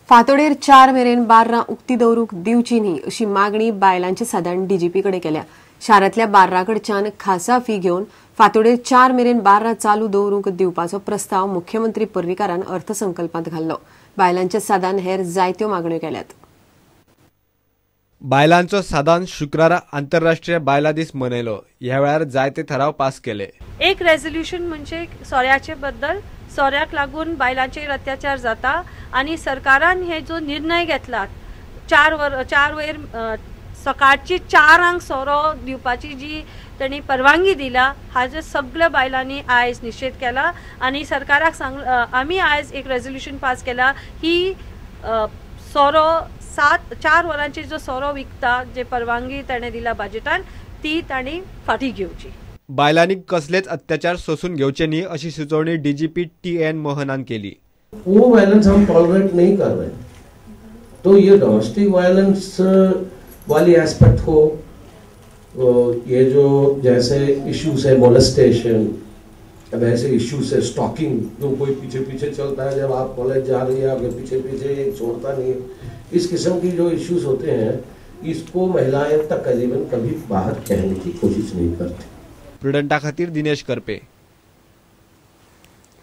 फातोडेर 4 मेरेन बार्रां उक्ती दवरूंक दिवची न्ही अशी मागणी बायलांचे सादारण डीजीपी कडेन केल्या। शारांतल्या बार्रां कडच्यान खासा फी घेवन फातोडेर 4 मेरेन बार्रां चालू दवरूंक दिवपाचो प्रस्ताव मुख्यमंत्री पर्रीकारान अर्थसंकल्पांत घाल्लो। बायलांच्या सादान हेर जायत्यो मागण्यो केल्यात। बायलांचो सादान शुक्रारा आंतरराष्ट्रीय बायलां दीस मनयलो। ह्या वेळार जायते ठराव पास केले। एक रेझोल्यूशन म्हणजे सोऱ्याचे बद्दल, सोऱ्याक लागून बायलांचेर अत्याचार जाता आणि सरकारान हे जो निर्णय घेतला 4 वयर सकाळची 4 सोरो दिवपाची जी त्यांनी परवानगी दिला हाजे सगळ्या बायलांनी आयज निषेध केला आणि सरकाराक सांग आम्ही आयज एक रेझोल्यूशन पास केला ही सोरो 4 वरांची जो सोरो विकता जे परवानगी ताणे दिला बजेटान ती ताणी फाटी घेवची। बायलांनी कसलेच अत्याचार सोसून घेवचे न्ही अशी सुचोवणी डीजीपी TN मोहनान केली। वो वायलेंस हम टॉलरेट नहीं कर रहे, तो ये डोमेस्टिक वायलेंस वाली एस्पेक्ट को ये जो जैसे इश्यूज है मोलेस्टेशन, अब ऐसे इश्यूज है स्टॉकिंग, जो कोई पीछे पीछे चलता है जब आप कॉलेज जा रही है आपके पीछे पीछे छोड़ता नहीं, इस किस्म की जो इश्यूज होते हैं इसको महिलाएं तक करीबन कभी बाहर कहने की कोशिश नहीं करती। प्रुडंटा खातीर दिनेश करपे।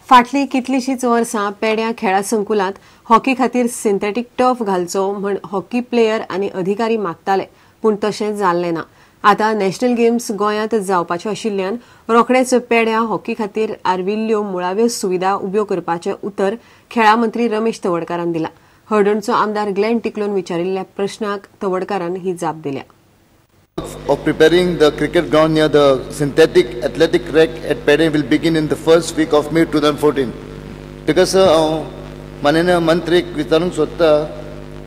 फाटली कितलीशीच वर्सां पेड्या खेळा संकुलांत हॉकी खातीर सिंथेटीक टर्फ घालचो म्हण हॉकी प्लेयर आनी अधिकारी मागताले, पूण तशें जाल्लें ना। आतां नॅशनल गेम्स गोंयांत जावपाच्यो आशिल्ल्यान रोखडेच पेड्या हॉकी खातीर आर्विल्ल्यो मुळाव्यो सुविधा उब्यो करपाचें उतर खेळा मंत्री रमेश तवडकारान दिलां। हळदणचो आमदार ग्लेन टिकलोन विचारिल्ल्या प्रश्नाक तवडकारान ही जाप दिल्या। Of preparing the cricket ground near the synthetic athletic track at Pede will begin in the first week of May 2014. Because माननीय मंत्री विचारून सोदता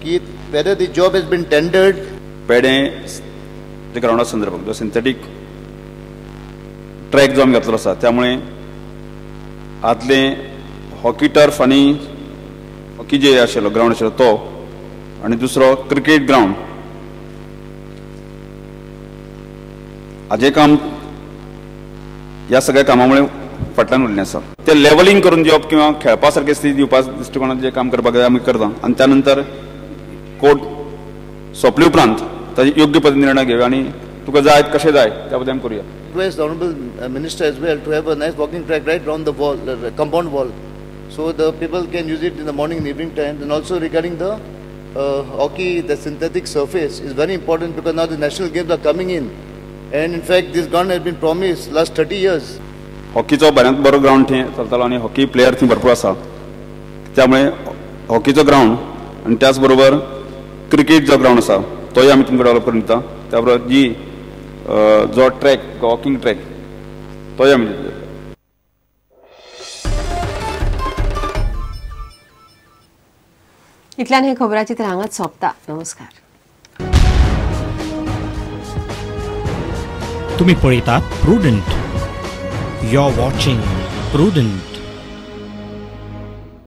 की whether the job has been tendered. Pede जे ग्राउंडा संदर्भात जो सिंथेटिक ट्रॅक जो आमी घातलो आसा त्यामुळे आदले हॉकी टर्फ आनी हॉकी जे आशिल्लो ग्राउंड आशिल्लो तो आनी दुसरो क्रिकेट ग्राउंड हाजे काम ह्या सगळ्या कामामुळे फाटल्यान उरलें आसा। ते लेवलिंग करून दिवप किंवा खेळपा सारके स्थिती दिवपा दृश्टिकोनात जे काम करपाक जाय आमी करता आनी त्या नंतर कोर्ट सोंपले उपरांत ताजे योग्य पद्दतीन निर्णय घेवया आनी तुका जाय कशें जाय त्या पद्दतीन करूया। Request the honorable minister as well to have a nice walking track right around the wall, the compound wall, so the people can use it in the morning and evening time. And also regarding the hockey, the synthetic surface is very important because now the national games are coming in. And in fact, this ground has been promised last 30 years. हॉकीचो बऱ्यांत बरो ground थंय चलतालो आनी hockey player थंय भरपूर आसा, त्यामुळे हॉकीचो ground आनी त्याच बरोबर क्रिकेट जो ग्राउंड आसा तोय आमी तुमकां डेवलप करून दिता। त्या बरोबर जी जो ट्रॅक वॉकिंग ट्रॅक तोय आमी दिता। इतल्यान हे खबराचित्र हांगाच सोंपता। नमस्कार। तुम्ही पळयतात Prudent. You are watching prudent.